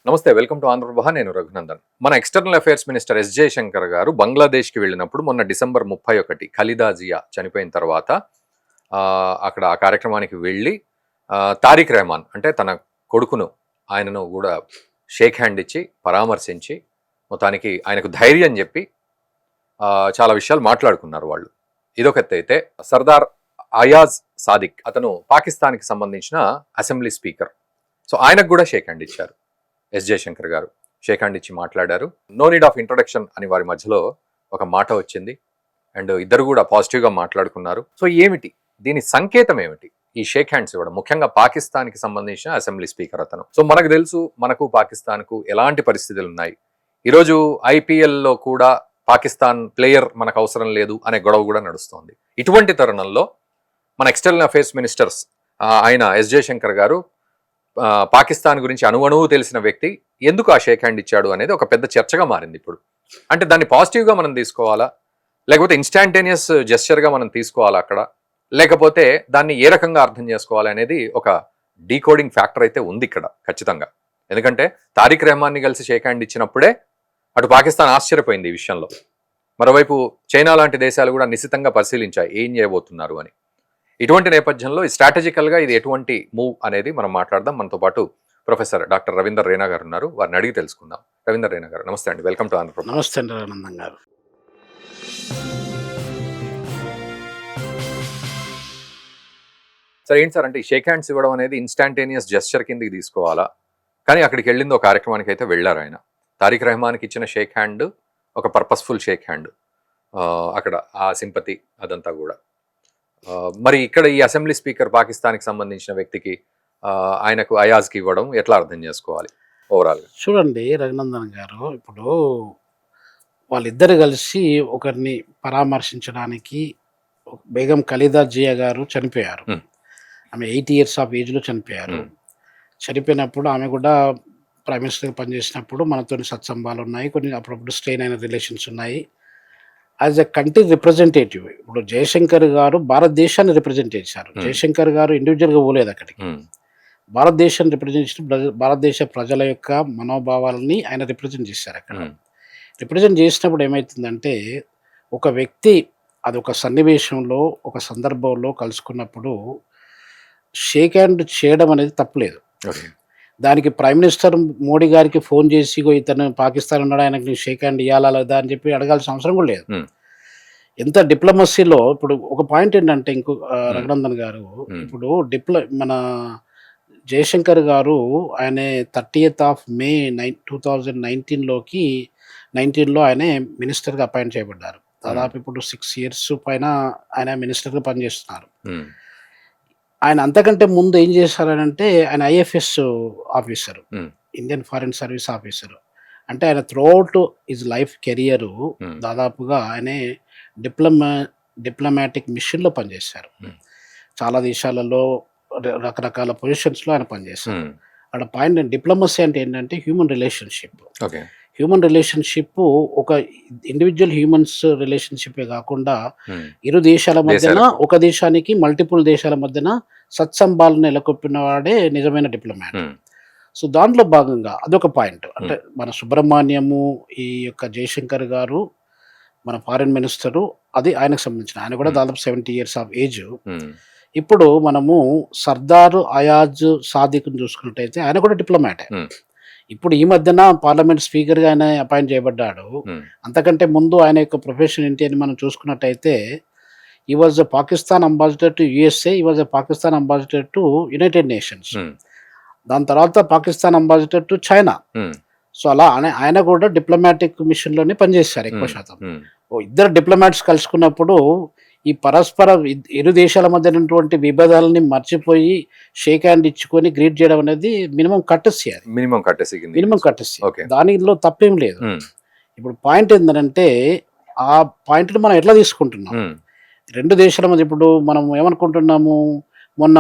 నమస్తే, welcome to Andhraprabha. నేను రఘునందన్. మన external affairs minister S Jaishankar garu బంగ్లాదేశ్కి వెళ్ళినప్పుడు మొన్న డిసెంబర్ 31 ఖలీదా జియా చనిపోయిన తర్వాత అక్కడ ఆ కార్యక్రమానికి వెళ్ళి తారిక్ రెహమాన్ అంటే తన కొడుకును ఆయనను కూడా షేక్ హ్యాండ్ ఇచ్చి పరామర్శించి మొత్తానికి ఆయనకు ధైర్యం చెప్పి చాలా విషయాలు మాట్లాడుకున్నారు వాళ్ళు. ఇదొక ఎత్తు అయితే, సర్దార్ అయాజ్ సాదిక్ అతను పాకిస్తాన్కి సంబంధించిన అసెంబ్లీ స్పీకర్. సో ఆయనకు కూడా షేక్ హ్యాండ్ ఇచ్చారు ఎస్ జయశంకర్ గారు. షేక్ హ్యాండ్ ఇచ్చి మాట్లాడారు. నో నీడ్ ఆఫ్ ఇంట్రొడక్షన్ అని వారి మధ్యలో ఒక మాట వచ్చింది. అండ్ ఇద్దరు కూడా పాజిటివ్గా మాట్లాడుకున్నారు. సో ఏమిటి దీని సంకేతం ఏమిటి ఈ షేక్ హ్యాండ్స్ ఇవ్వడం, ముఖ్యంగా పాకిస్తాన్కి సంబంధించిన అసెంబ్లీ స్పీకర్ అతను. సో మనకు తెలుసు, మనకు పాకిస్తాన్కు ఎలాంటి పరిస్థితులు ఉన్నాయి. ఈరోజు ఐపీఎల్లో కూడా పాకిస్తాన్ ప్లేయర్ మనకు అవసరం లేదు అనే గొడవ కూడా నడుస్తోంది. ఇటువంటి తరుణంలో మన ఎక్స్టర్నల్ అఫైర్స్ మినిస్టర్స్ ఆయన ఎస్ జయశంకర్ గారు పాకిస్తాన్ గురించి అణువణువు తెలిసిన వ్యక్తి ఎందుకు ఆ షేక్ హ్యాండ్ ఇచ్చాడు అనేది ఒక పెద్ద చర్చగా మారింది ఇప్పుడు. అంటే దాన్ని పాజిటివ్గా మనం తీసుకోవాలా, లేకపోతే ఇన్స్టాంటేనియస్ జెస్చర్గా మనం తీసుకోవాలా అక్కడ, లేకపోతే దాన్ని ఏ రకంగా అర్థం చేసుకోవాలి అనేది ఒక డీకోడింగ్ ఫ్యాక్టర్ అయితే ఉంది ఇక్కడ ఖచ్చితంగా. ఎందుకంటే తారిక్ రెహమాన్ని కలిసి షేక్ హ్యాండ్ ఇచ్చినప్పుడే అటు పాకిస్తాన్ ఆశ్చర్యపోయింది ఈ విషయంలో. మరోవైపు చైనా లాంటి దేశాలు కూడా నిశితంగా పరిశీలించాయి ఏం చేయబోతున్నారు అని. ఇటువంటి నేపథ్యంలో స్ట్రాటజికల్గా ఇది ఎటువంటి మూవ్ అనేది మనం మాట్లాడదాం. మనతో పాటు ప్రొఫెసర్ డాక్టర్ రవీందర్ రేనా గారు ఉన్నారు. వారిని అడిగి తెలుసుకుందాం. రవీందర్ రేనా గారు నమస్తే అండి, వెల్కమ్ టు ఆంధ్రప్రదేశ్. నమస్తే అండి ఆనందం గారు. సార్ ఏంటి సార్, అంటే ఈ షేక్ హ్యాండ్స్ ఇవ్వడం అనేది ఇన్స్టాంటేనియస్ జెస్చర్ కిందకి తీసుకోవాలా? కానీ అక్కడికి వెళ్ళింది ఒక కార్యక్రమానికి అయితే వెళ్ళారు ఆయన. తారిక్ రెహమాన్కి ఇచ్చిన షేక్ హ్యాండ్ ఒక పర్పస్ఫుల్ షేక్ హ్యాండ్, అక్కడ ఆ సింపతి అదంతా కూడా. మరి ఇక్కడ ఈ అసెంబ్లీ స్పీకర్ పాకిస్తాన్కి సంబంధించిన వ్యక్తికి ఆయనకు అయాజ్కి ఇవ్వడం ఎట్లా అర్థం చేసుకోవాలి ఓవరాల్గా? చూడండి రఘునందన్ గారు, ఇప్పుడు వాళ్ళిద్దరు కలిసి ఒకరిని పరామర్శించడానికి, బేగం ఖలీదా జియా గారు చనిపోయారు. ఆమె 80 years ఆఫ్ ఏజ్లో చనిపోయారు. చనిపోయినప్పుడు ఆమె కూడా ప్రైమ్ మినిస్టర్గా పనిచేసినప్పుడు మనతో సత్సంబాలు ఉన్నాయి, కొన్ని అప్పుడప్పుడు స్ట్రెయిన్ అయిన రిలేషన్స్ ఉన్నాయి. యాజ్ ఎ కంట్రీ రిప్రజెంటేటివ్ ఇప్పుడు జయశంకర్ గారు భారతదేశాన్ని రిప్రజెంట్ చేశారు. జయశంకర్ గారు ఇండివిజువల్గా పోలేదు అక్కడికి, భారతదేశాన్ని రిప్రజెంట్ చేసి భారతదేశ ప్రజల యొక్క మనోభావాలని ఆయన రిప్రజెంట్ చేశారు. అక్కడ రిప్రజెంట్ చేసినప్పుడు ఏమవుతుందంటే, ఒక వ్యక్తి అదొక సన్నివేశంలో ఒక సందర్భంలో కలుసుకున్నప్పుడు షేక్ హ్యాండ్ చేయడం అనేది తప్పులేదు. దానికి ప్రైమ్ మినిస్టర్ మోడీ గారికి ఫోన్ చేసి ఇతను పాకిస్తాన్ ఉన్నాడు, ఆయనకి నేను షేక్ హ్యాండ్ ఇవ్వాలా లేదా అని చెప్పి అడగాల్సిన అవసరం కూడా లేదు. ఎంత డిప్లొమసీలో ఇప్పుడు ఒక పాయింట్ ఏంటంటే, ఇంకో రఘునందన్ గారు, ఇప్పుడు మన జయశంకర్ గారు ఆయన 30th of May 2019లో ఆయనే మినిస్టర్గా అపాయింట్ చేయబడ్డారు. దాదాపు ఇప్పుడు 6 years పైన ఆయన మినిస్టర్గా పనిచేస్తున్నారు. ఆయన అంతకంటే ముందు ఏం చేశారనంటే, ఆయన IFS officer, Indian foreign service officer. అంటే ఆయన త్రూఅవుట్ హిజ్ లైఫ్ కెరియర్ దాదాపుగా ఆయనే డిప్లొమాటిక్ మిషన్లో పనిచేశారు. చాలా దేశాలలో రకరకాల పొజిషన్స్లో ఆయన పనిచేశారు. అక్కడ పాయింట్ డిప్లొమసీ అంటే ఏంటంటే హ్యూమన్ రిలేషన్షిప్. హ్యూమన్ రిలేషన్షిప్ ఒక ఇండివిజువల్ హ్యూమన్స్ రిలేషన్షిపే కాకుండా ఇరు దేశాల మధ్యన, ఒక దేశానికి మల్టిపుల్ దేశాల మధ్యన సత్సంబాలను నెలకొల్పిన వాడే నిజమైన డిప్లొమాట్. సో దాంట్లో భాగంగా అదొక పాయింట్. అంటే మన సుబ్రహ్మణ్యము, ఈ యొక్క జయశంకర్ గారు మన ఫారిన్ మినిస్టరు, అది ఆయనకు సంబంధించిన, ఆయన కూడా దాదాపు 70 years ఆఫ్ ఏజ్. ఇప్పుడు మనము సర్దార్ అయాజ్ సాదిక్ని చూసుకున్నట్టయితే ఆయన కూడా డిప్లొమాటే. ఇప్పుడు ఈ మధ్యన పార్లమెంట్ స్పీకర్గా ఆయన అపాయింట్ చేయబడ్డాడు. అంతకంటే ముందు ఆయన యొక్క ప్రొఫెషన్ ఏంటి అని మనం చూసుకున్నట్టయితే, ఈ was a Pakistan ambassador to USA, ఈ was a Pakistan ambassador to United Nations, దాని తర్వాత Pakistan ambassador to China. So అలా ఆయన కూడా డిప్లొమాటిక్ మిషన్లోనే పనిచేశారు ఎక్కువ శాతం. ఇద్దరు డిప్లొమాట్స్ కలుసుకున్నప్పుడు ఈ పరస్పర ఇరు దేశాల మధ్య ఉన్నటువంటి విభేదాలని మర్చిపోయి షేక్ హ్యాండ్ ఇచ్చుకొని గ్రీట్ చేయడం అనేది మినిమం కట్టసి. దానిలో తప్పేం లేదు. ఇప్పుడు పాయింట్ ఏంటంటే, ఆ పాయింట్ని మనం ఎట్లా తీసుకుంటున్నాం రెండు దేశాల మధ్య. ఇప్పుడు మనం ఏమనుకుంటున్నాము, మొన్న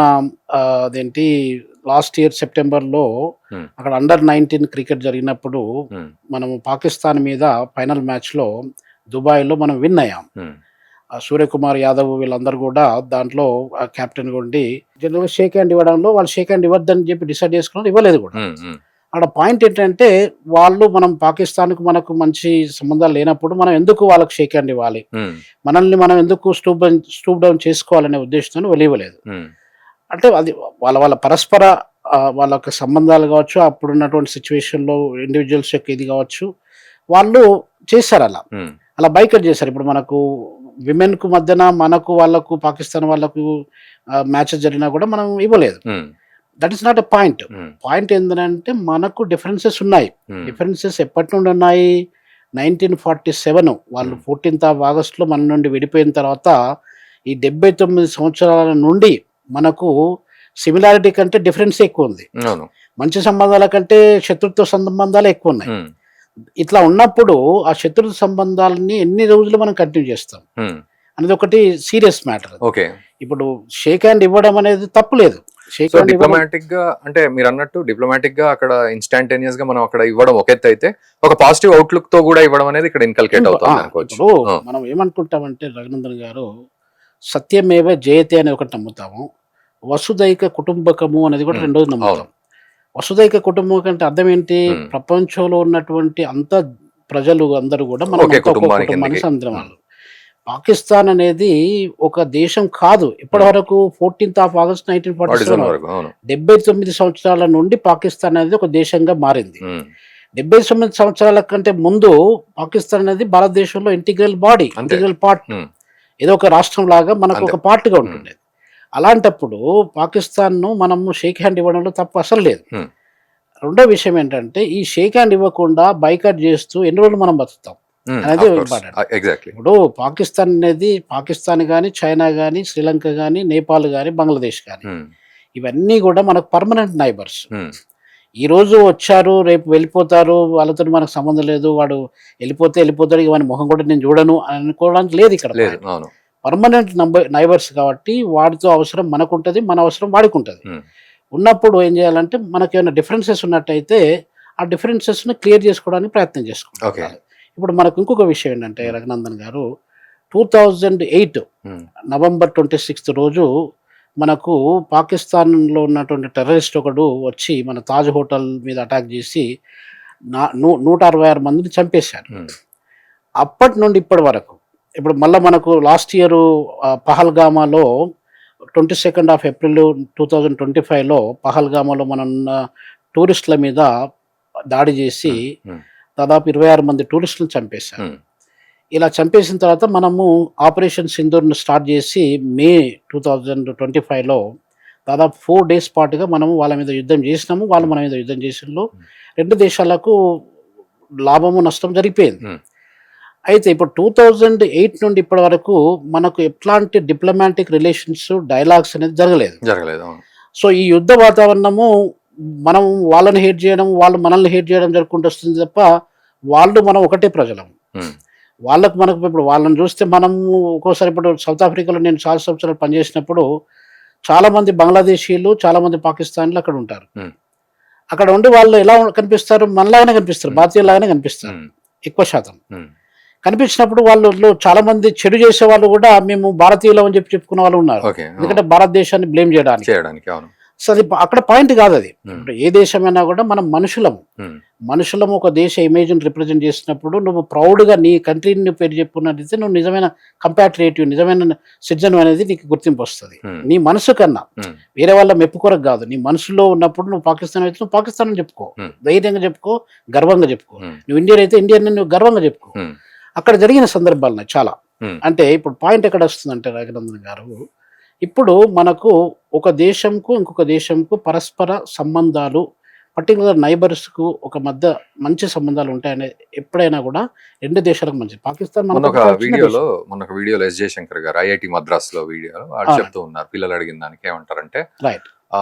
అదేంటి లాస్ట్ ఇయర్ సెప్టెంబర్లో అక్కడ అండర్-19 క్రికెట్ జరిగినప్పుడు మనము పాకిస్తాన్ మీద ఫైనల్ మ్యాచ్లో దుబాయ్లో మనం విన్ అయ్యాం. సూర్యకుమార్ యాదవ్ వీళ్ళందరూ కూడా దాంట్లో కెప్టెన్ ఉండి జనరల్గా షేక్ హ్యాండ్ ఇవ్వడంలో వాళ్ళు షేక్ హ్యాండ్ ఇవ్వద్దని చెప్పి డిసైడ్ చేసుకున్నారు, ఇవ్వలేదు కూడా. ఆడ పాయింట్ ఏంటంటే వాళ్ళు మనం పాకిస్తాన్కు మనకు మంచి సంబంధాలు లేనప్పుడు మనం ఎందుకు వాళ్ళకి షేక్ హ్యాండ్ ఇవ్వాలి, మనల్ని మనం ఎందుకు స్టూప్ డౌన్ చేసుకోవాలనే ఉద్దేశంతో వెళ్ళివ్వలేదు. అంటే అది వాళ్ళ వాళ్ళ పరస్పర వాళ్ళ యొక్క సంబంధాలు కావచ్చు, అప్పుడున్నటువంటి సిచ్యువేషన్లో ఇండివిజువల్స్ యొక్క ఇది కావచ్చు, వాళ్ళు చేశారు అలా అలా బైకట్ చేశారు. ఇప్పుడు మనకు విమెన్కు మధ్యన మనకు వాళ్ళకు పాకిస్తాన్ వాళ్ళకు మ్యాచెస్ జరిగినా కూడా మనం ఇవ్వలేదు. That is not a point. Point ఏంటంటే మనకు డిఫరెన్సెస్ ఉన్నాయి. డిఫరెన్సెస్ ఎప్పటి నుండి ఉన్నాయి? 1947 వాళ్ళు 14th ఆగస్టులో మన నుండి విడిపోయిన తర్వాత ఈ 79 సంవత్సరాల నుండి మనకు సిమిలారిటీ కంటే డిఫరెన్స్ ఎక్కువ ఉంది. మంచి సంబంధాల కంటే శత్రుత్వ సంబంధాలు ఎక్కువ ఉన్నాయి. ఇట్లా ఉన్నప్పుడు ఆ శత్రుత్వ సంబంధాలని ఎన్ని రోజులు మనం కంటిన్యూ చేస్తాం అనేది ఒకటి సీరియస్ మ్యాటర్. ఇప్పుడు షేక్ హ్యాండ్ ఇవ్వడం అనేది తప్పు లేదు. డిప్లొమాటిక్ గా అంటే మీరు అన్నట్టు డిప్లొమాటిక్ గా అక్కడ ఇన్స్టాంటేనియస్ గా మనం అక్కడ ఇవ్వడం ఒక ఎత్తు అయితే, ఒక పాజిటివ్ అవుట్లుక్ తో కూడా ఇవ్వడం అనేది ఇక్కడ ఇన్కల్కేట్ అవుతుంది అనుకోవచ్చు. మనం ఏమనుకుంటామంటే రఘునందన్ గారు, సత్యమేవ జయతే అని ఒకటి నమ్ముతాము, వసుదైక కుటుంబకము అనేది కూడా రెండోది నమ్ముతాం. వసుదైక కుటుంబం అంటే అర్థం ఏంటి? ప్రపంచంలో ఉన్నటువంటి అంత ప్రజలు అందరూ కూడా మన కుటుంబానికి సంబంధించిన వాళ్ళు. పాకిస్తాన్ అనేది ఒక దేశం కాదు. ఇప్పటి వరకు 14th ఆగస్ట్ 1947 79 సంవత్సరాల నుండి పాకిస్తాన్ అనేది ఒక దేశంగా మారింది. 79 సంవత్సరాల కంటే ముందు పాకిస్తాన్ అనేది భారతదేశంలో ఇంటిగ్రల్ బాడీ, ఇంటిగ్రల్ పార్ట్, ఏదో ఒక రాష్ట్రం లాగా మనకు ఒక పార్ట్గా ఉంటుండేది. అలాంటప్పుడు పాకిస్తాన్ను మనము షేక్ హ్యాండ్ ఇవ్వడంలో తప్పు అసలు లేదు. రెండో విషయం ఏంటంటే, ఈ షేక్ హ్యాండ్ ఇవ్వకుండా బైకాట్ చేస్తూ ఎన్ని రోజులు మనం బతుకుతాం అనేది ఇంపార్టెంట్. ఇప్పుడు పాకిస్తాన్ అనేది పాకిస్తాన్ కానీ, చైనా కానీ, శ్రీలంక కానీ, నేపాల్ కానీ, బంగ్లాదేశ్ కానీ, ఇవన్నీ కూడా మనకు పర్మనెంట్ నైబర్స్. ఈ రోజు వచ్చారు, రేపు వెళ్ళిపోతారు, వాళ్ళతో మనకు సంబంధం లేదు, వాడు వెళ్ళిపోతాడు, ఇవన్నీ ముఖం కూడా నేను చూడను అని అనుకోవడానికి లేదు. ఇక్కడ పర్మనెంట్ నైబర్స్ కాబట్టి వాడితో అవసరం మనకుంటుంది, మన అవసరం వాడికి ఉంటుంది. ఉన్నప్పుడు ఏం చేయాలంటే, మనకి ఏమైనా డిఫరెన్సెస్ ఉన్నట్టయితే ఆ డిఫరెన్సెస్ని క్లియర్ చేసుకోవడానికి ప్రయత్నం చేసుకుంటాం. ఇప్పుడు మనకు ఇంకొక విషయం ఏంటంటే రఘునందన్ గారు, 2008 November 26 రోజు మనకు పాకిస్తాన్లో ఉన్నటువంటి టెర్రరిస్ట్ ఒకడు వచ్చి మన తాజ్ హోటల్ మీద అటాక్ చేసి 166 మందిని చంపేశారు. అప్పటి నుండి ఇప్పటి వరకు, ఇప్పుడు మళ్ళీ మనకు లాస్ట్ ఇయర్ పహల్గామాలో 22nd April 2025లో పహల్గామాలో మన టూరిస్టుల మీద దాడి చేసి దాదాపు 26 మంది టూరిస్టులను చంపేశారు. ఇలా చంపేసిన తర్వాత మనము ఆపరేషన్ సింధూర్ను స్టార్ట్ చేసి May 2025లో దాదాపు 4 days పాటుగా మనము వాళ్ళ మీద యుద్ధం చేసినాము, వాళ్ళు మన మీద యుద్ధం చేసినలో రెండు దేశాలకు లాభము నష్టం జరిగిపోయింది. అయితే ఇప్పుడు 2008 నుండి ఇప్పటి వరకు మనకు ఎట్లాంటి డిప్లొమాటిక్ రిలేషన్స్, డైలాగ్స్ అనేది జరగలేదు. సో ఈ యుద్ధ వాతావరణము మనం వాళ్ళని హేట్ చేయడం, వాళ్ళు మనల్ని హేట్ చేయడం జరుగుకుంటూ వస్తుంది తప్ప, వాళ్ళు మనం ఒకటే ప్రజలం. వాళ్ళకు మనకు ఇప్పుడు వాళ్ళని చూస్తే మనము ఒక్కోసారి, ఇప్పుడు సౌత్ ఆఫ్రికాలో నేను చాలా సంవత్సరాలు పనిచేసినప్పుడు చాలామంది బంగ్లాదేశీయులు, చాలామంది పాకిస్తాన్లు అక్కడ ఉంటారు. అక్కడ ఉండి వాళ్ళు ఎలా కనిపిస్తారు? మనలాగానే కనిపిస్తారు, భారతీయులాగానే కనిపిస్తారు ఎక్కువ శాతం. కనిపించినప్పుడు వాళ్ళు చాలా మంది చెడు చేసే వాళ్ళు కూడా మేము భారతీయులం అని చెప్పుకున్న వాళ్ళు ఉన్నారు. ఎందుకంటే భారతదేశాన్ని బ్లేమ్ చేయడానికి. సో అది అక్కడ పాయింట్ కాదు. అది ఇప్పుడు ఏ దేశమైనా కూడా మనం మనుషులం ఒక దేశ ఇమేజ్ని రిప్రజెంట్ చేసినప్పుడు నువ్వు ప్రౌడ్గా నీ కంట్రీని పేరు చెప్పుకున్నట్లయితే నువ్వు నిజమైన కంపాట్రియేటివ్, నిజమైన సిటిజన్ అనేది నీకు గుర్తింపు వస్తుంది. నీ మనసు కన్నా వేరే వాళ్ళ మెప్పు కొరకు కాదు. నీ మనసులో ఉన్నప్పుడు నువ్వు పాకిస్తాన్ అయితే నువ్వు పాకిస్తాన్ అని చెప్పుకో, ధైర్యంగా చెప్పుకో, గర్వంగా చెప్పుకో. నువ్వు ఇండియన్ అయితే ఇండియన్ నువ్వు గర్వంగా చెప్పుకో. అక్కడ జరిగిన సందర్భాలు చాలా, అంటే ఇప్పుడు పాయింట్ ఎక్కడ వస్తుందంటే రఘునందన్ గారు, ఇప్పుడు మనకు ఒక దేశంకు ఇంకొక దేశంకు పరస్పర సంబంధాలు, పర్టికులర్ నైబర్స్కు ఒక మధ్య మంచి సంబంధాలు ఉంటాయనే ఎప్పుడైనా కూడా రెండు దేశాలకు మంచి. పాకిస్తాన్ మొన్న వీడియోలో ఎస్ జయశంకర్ గారు ఐఐటి మద్రాస్లో వీడియోలో చెప్తూ ఉన్నారు, పిల్లలు అడిగిన దానికి ఏమంటారంటే,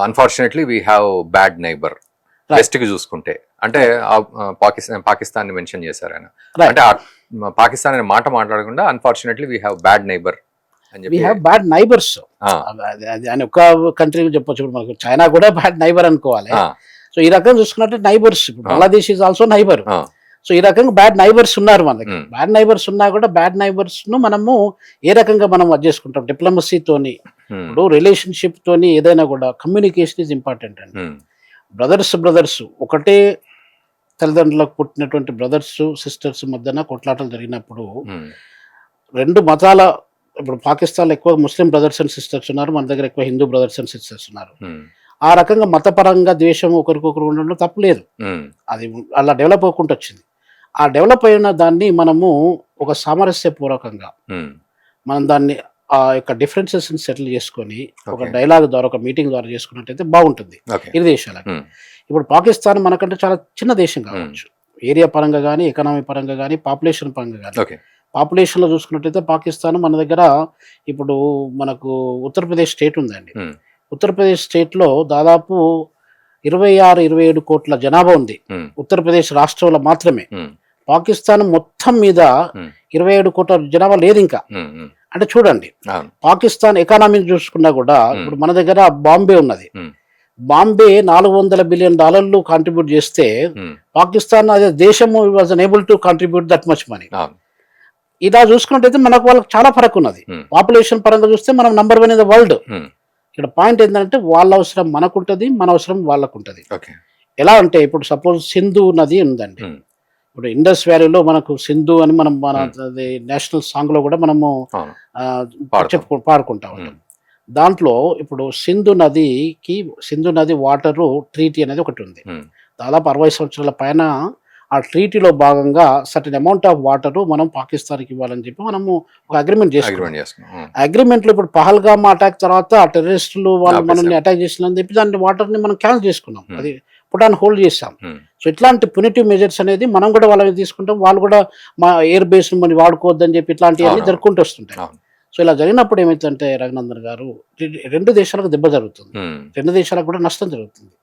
unfortunately we have bad neighbour. West కి చూసుకుంటే అంటే పాకిస్తాన్ ని మెన్షన్ చేశారు ఆయన. అంటే పాకిస్తాన్ అనే మాట మాట్లాడకుండా unfortunately we have bad neighbour అని చెప్పి. వీ హ్యావ్ బ్యాడ్ నైబర్స్ అని ఒక కంట్రీ చెప్పొచ్చు. ఇప్పుడు మనకు చైనా కూడా బ్యాడ్ నైబర్ అనుకోవాలి. సో ఈ రకంగా చూసుకున్నట్టు neighbours, Bangladesh is also neighbour. So ఈ రకంగా బ్యాడ్ నైబర్స్ ఉన్నారు మనకి. బ్యాడ్ నైబర్స్ ఉన్నా కూడా బ్యాడ్ నైబర్స్ ను మనము ఏ రకంగా మనం అది చేసుకుంటాం? డిప్లొమసీతోని. ఇప్పుడు రిలేషన్షిప్ తోని ఏదైనా కూడా కమ్యూనికేషన్ ఈజ్ ఇంపార్టెంట్ అండి. బ్రదర్స్ ఒకటే తల్లిదండ్రులకు పుట్టినటువంటి బ్రదర్స్ సిస్టర్స్ మధ్యన కొట్లాటలు జరిగినప్పుడు రెండు మతాల, ఇప్పుడు పాకిస్తాన్లో ఎక్కువ ముస్లిం బ్రదర్స్ అండ్ సిస్టర్స్ ఉన్నారు, మన దగ్గర ఎక్కువ హిందూ బ్రదర్స్ అండ్ సిస్టర్స్ ఉన్నారు. ఆ రకంగా మతపరంగా ద్వేషం ఒకరికొకరు ఉండడంలో తప్పులేదు, అది అలా డెవలప్ అవ్వకుండా వచ్చింది. ఆ డెవలప్ అయిన దాన్ని మనము ఒక సామరస్యపూర్వకంగా మనం దాన్ని ఆ యొక్క డిఫరెన్సెస్ సెటిల్ చేసుకొని ఒక డైలాగ్ ద్వారా, ఒక మీటింగ్ ద్వారా చేసుకున్నట్టయితే బాగుంటుంది ఇరు దేశాలకు. ఇప్పుడు పాకిస్తాన్ మనకంటే చాలా చిన్న దేశం కావచ్చు, ఏరియా పరంగా కానీ, ఎకనామీ పరంగా కానీ, పాపులేషన్ పరంగా కానీ. పాపులేషన్లో చూసుకున్నట్టయితే పాకిస్తాన్ మన దగ్గర, ఇప్పుడు మనకు ఉత్తరప్రదేశ్ స్టేట్ ఉందండి. ఉత్తరప్రదేశ్ స్టేట్లో దాదాపు 26-27 కోట్ల జనాభా ఉంది ఉత్తరప్రదేశ్ రాష్ట్రంలో మాత్రమే. పాకిస్తాన్ మొత్తం మీద 27 కోట్ల జనాభా లేదు ఇంకా. అంటే చూడండి, పాకిస్తాన్ ఎకానమీని చూసుకున్నా కూడా ఇప్పుడు మన దగ్గర బాంబే ఉన్నది. బాంబే $400 బిలియన్ కాంట్రిబ్యూట్ చేస్తే పాకిస్తాన్ అదే దేశము was unable to contribute that much money. ఇలా చూసుకున్నట్టయితే మనకు వాళ్ళకి చాలా ఫరక్ ఉన్నది. పాపులేషన్ పరంగా చూస్తే మనం నంబర్ 1 ఇన్ ద వరల్డ్. ఇక్కడ పాయింట్ ఏంటంటే వాళ్ళ అవసరం మనకుంటది, మన అవసరం వాళ్ళకు ఉంటది. ఎలా అంటే ఇప్పుడు సపోజ్ సింధు నది ఉందండి, ఇప్పుడు ఇండస్ వ్యాలీలో మనకు సింధు అని మనం మన నేషనల్ సాంగ్ లో కూడా మనము పాడుకుంటా ఉంటాం. దాంట్లో ఇప్పుడు సింధు నది వాటరు ట్రీటీ అనేది ఒకటి ఉంది. దాదాపు 60 సంవత్సరాల పైన ఆ ట్రీటీలో భాగంగా సర్టెన్ అమౌంట్ ఆఫ్ వాటర్ మనం పాకిస్తాన్కి ఇవ్వాలని చెప్పి మనము ఒక అగ్రిమెంట్ చేసుకున్నాం. అగ్రిమెంట్ లో ఇప్పుడు పహల్గామ్ అటాక్ తర్వాత ఆ టెర్రరిస్టులు వాళ్ళు మనల్ని అటాక్ చేసినందుకు చెప్పి దాని వాటర్ ని మనం క్యాన్సిల్ చేసుకున్నాం, అది పుట్ ఆన్ హోల్డ్ చేసాం. సో ఇట్లాంటి పునిటివ్ మెజర్స్ అనేది మనం కూడా వాళ్ళని తీసుకుంటాం, వాళ్ళు కూడా మా ఎయిర్ బేస్ మనం వాడుకోవద్దని చెప్పి ఇట్లాంటివన్నీ జరుపుకుంటూ వస్తుంటాయి. సో ఇలా జరిగినప్పుడు ఏమైతుందంటే రఘునందన్ గారు, రెండు దేశాలకు దెబ్బ జరుగుతుంది, రెండు దేశాలకు కూడా నష్టం జరుగుతుంది.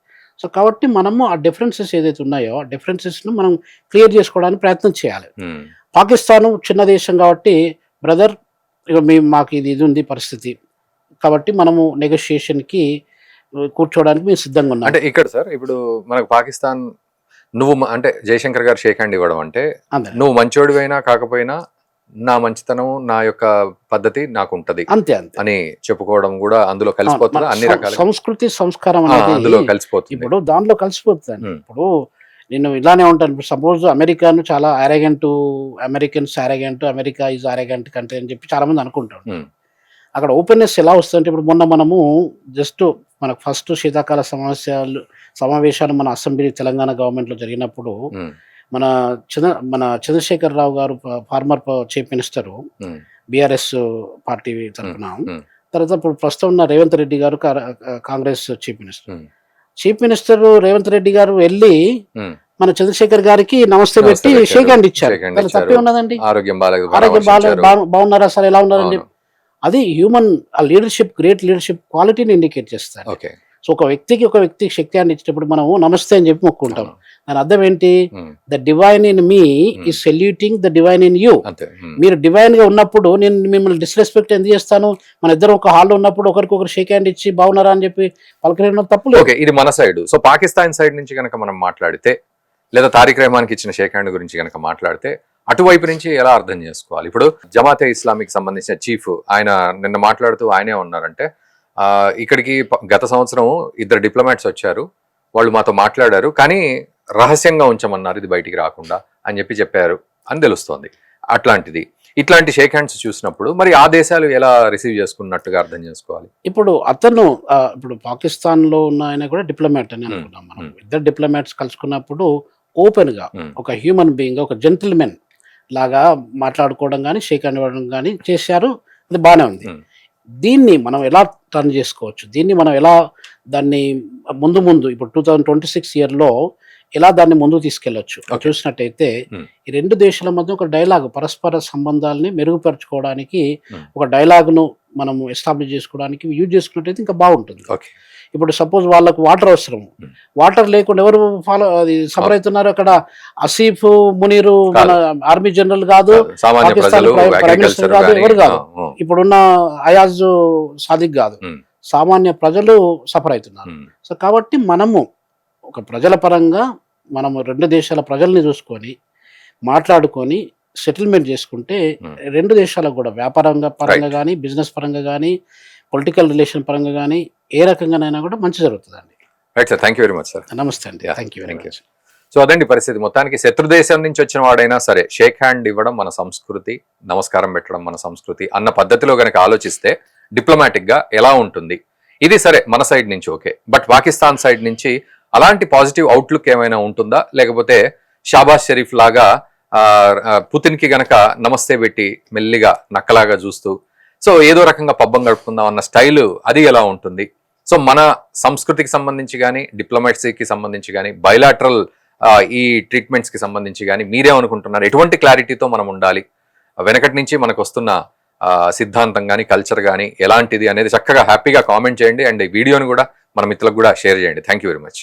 సో కాబట్టి మనము ఆ డిఫరెన్సెస్ ఏదైతే ఉన్నాయో ఆ డిఫరెన్సెస్ను మనం క్లియర్ చేసుకోవడానికి ప్రయత్నం చేయాలి. పాకిస్తాను చిన్న దేశం కాబట్టి బ్రదర్, ఇక మాకు ఇది ఉంది పరిస్థితి, కాబట్టి మనము నెగోషియేషన్కి కూర్చోవడానికి మేము సిద్ధంగా ఉన్నాం. అంటే ఇక్కడ సార్ ఇప్పుడు మనకు పాకిస్తాన్ నువ్వు అంటే జయశంకర్ గారు షేక్ హ్యాండ్ ఇవ్వడం అంటే నువ్వు మంచోడివైనా కాకపోయినా నా మంచితనం, నా యొక్క పద్ధతి నాకు ఉంటది అంతే అని చెప్పుకోవడం కూడా అందులో కలిసిపోతుంది. అన్ని రకాల సంస్కృతి సంస్కారం అనేది అందులో కలిసిపోతుంది, ఇప్పుడు దాంట్లో కలిసిపోతుంది. ఇప్పుడు నేను ఇలానే ఉంటాను, సపోజ్ అమెరికాను చాలా అమెరికన్స్ అమెరికా ఈజ్ అరెగెంట్ కంట్రీ అని చెప్పి చాలా మంది అనుకుంటారు. అక్కడ ఓపెన్నెస్ ఎలా వస్తుందంటే, ఇప్పుడు మొన్న మనము జస్ట్ మనకు ఫస్ట్ శీతాకాల సమావేశాలు మన అసెంబ్లీ తెలంగాణ గవర్నమెంట్ లో జరిగినప్పుడు మన చంద్రశేఖర్ రావు గారు former chief minister BRS party తరఫున, తర్వాత ఇప్పుడు ప్రస్తుతం ఉన్న రేవంత్ రెడ్డి గారు కాంగ్రెస్ చీఫ్ మినిస్టర్ రేవంత్ రెడ్డి గారు వెళ్ళి మన చంద్రశేఖర్ గారికి నమస్తే పెట్టి షేక్ హ్యాండ్ ఇచ్చారు. తప్పే ఉన్నదండి, ఆరోగ్యం బాగున్నారా సార్, ఎలా ఉన్నారని చెప్పి. అది హ్యూమన్ లీడర్షిప్, గ్రేట్ లీడర్షిప్ క్వాలిటీని ఇండికేట్ చేస్తారు. సో ఒక వ్యక్తికి శక్తి అని ఇచ్చినప్పుడు మనం నమస్తే అని చెప్పి మొక్కుంటాం. దాని అర్థం ఏంటి? ద డివైన్ ఇన్ మీ ఈ saluting the divine in you. మీరు డివైన్ గా ఉన్నప్పుడు నేను మిమ్మల్ని డిస్రెస్పెక్ట్ ఎందుకు చేస్తాను? మన ఇద్దరు ఒక హాల్లో ఉన్నప్పుడు ఒకరికొకరు షేక్ హ్యాండ్ ఇచ్చి బాగున్నారా అని చెప్పి పలకరించడం తప్పు లేదు. ఇది మన సైడ్. సో పాకిస్తాన్ సైడ్ నుంచి కనుక మనం మాట్లాడితే, లేదా తారిక్ రెహమాన్కి ఇచ్చిన షేక్ హ్యాండ్ గురించి కనుక మాట్లాడితే అటువైపు నుంచి ఎలా అర్థం చేసుకోవాలి? ఇప్పుడు జమాతే ఇస్లామీకి సంబంధించిన చీఫ్ ఆయన నిన్న మాట్లాడుతూ ఆయనే ఉన్నారంటే, ఇక్కడికి గత సంవత్సరం 2 డిప్లొమాట్స్ వచ్చారు, వాళ్ళు మాతో మాట్లాడారు, కానీ రహస్యంగా ఉంచమన్నారు, ఇది బయటికి రాకుండా అని చెప్పారు అని తెలుస్తోంది. ఇట్లాంటి షేక్ హ్యాండ్స్ చూసినప్పుడు మరి ఆ దేశాలు ఎలా రిసీవ్ చేసుకున్నట్టుగా అర్థం చేసుకోవాలి? ఇప్పుడు అతను ఇప్పుడు పాకిస్తాన్ లో ఉన్న ఆయన కూడా డిప్లొమాట్ అని అనుకున్నాం మనం. ఇద్దరు డిప్లొమాట్స్ కలుసుకున్నప్పుడు ఓపెన్ గా ఒక హ్యూమన్ బీయింగ్, ఒక జెంటిల్మెన్ లాగా మాట్లాడుకోవడం కానీ షేక్ హ్యాండ్ ఇవ్వడం కానీ చేశారు. అది బాగానే ఉంది. దీన్ని మనం ఎలా టర్న్ చేసుకోవచ్చు, దీన్ని మనం ఎలా దాన్ని ముందు ఇప్పుడు 2026 ఇయర్లో ఎలా దాన్ని ముందుకు తీసుకెళ్లొచ్చు చూసినట్టయితే, ఈ రెండు దేశాల మధ్య ఒక డైలాగ్, పరస్పర సంబంధాలని మెరుగుపరచుకోవడానికి ఒక డైలాగ్ను మనం ఎస్టాబ్లిష్ చేసుకోవడానికి యూజ్ చేసుకున్నట్టయితే ఇంకా బాగుంటుంది. ఇప్పుడు సపోజ్ వాళ్ళకు వాటర్ అవసరం, వాటర్ లేకుండా ఎవరు సఫర్ అవుతున్నారు? అక్కడ ఆసిఫ్ మునీరు మన ఆర్మీ జనరల్ కాదు, పాకిస్తాన్ ప్రైమ్ మినిస్టర్ కాదు, ఎవరు కాదు, ఇప్పుడున్న అయాజ్ సాదిక్ కాదు, సామాన్య ప్రజలు సఫర్ అవుతున్నారు. సో కాబట్టి మనము ఒక ప్రజల పరంగా మనము రెండు దేశాల ప్రజల్ని చూసుకొని మాట్లాడుకొని సెటిల్మెంట్ చేసుకుంటే రెండు దేశాలకు కూడా పరంగా కానీ, బిజినెస్ పరంగా కానీ, పొలిటికల్ రిలేషన్ పరంగా కానీ ఏ రకంగానైనా కూడా మంచి జరుగుతుందండి. Right sir, thank you very much sir. నమస్తే అండి, thank you very Thank you. Much. So అదండి పరిస్థితి. మొత్తానికి శత్రు దేశం నుంచి వచ్చిన వాడైనా సరే షేక్ హ్యాండ్ ఇవ్వడం మన సంస్కృతి, నమస్కారం పెట్టడం మన సంస్కృతి అన్న పద్ధతిలో గనక ఆలోచిస్తే డిప్లొమాటిక్ గా ఎలా ఉంటుంది, ఇది సరే మన సైడ్ నుంచి ఓకే. బట్ పాకిస్తాన్ సైడ్ నుంచి అలాంటి పాజిటివ్ అవుట్లుక్ ఏమైనా ఉంటుందా, లేకపోతే షాబాజ్ షరీఫ్ లాగా పుతిన్ కి గనక నమస్తే పెట్టి మెల్లిగా నక్కలాగా చూస్తూ సో ఏదో రకంగా పబ్బం గడుపుకుందాం అన్న స్టైల్ అది ఎలా ఉంటుంది? సో మన సంస్కృతికి సంబంధించి కానీ, డిప్లొమాసీకి సంబంధించి కానీ, బయలాటరల్ ఈ ట్రీట్మెంట్స్ కి సంబంధించి కానీ మీరేమనుకుంటున్నారు? ఎటువంటి క్లారిటీతో మనం ఉండాలి? వెనకటి నుంచి మనకు వస్తున్న సిద్ధాంతం కానీ, కల్చర్ కానీ ఎలాంటిది అనేది చక్కగా హ్యాపీగా కామెంట్ చేయండి. అండ్ ఈ వీడియోని కూడా మన మిత్రులకు కూడా షేర్ చేయండి. Thank you very much.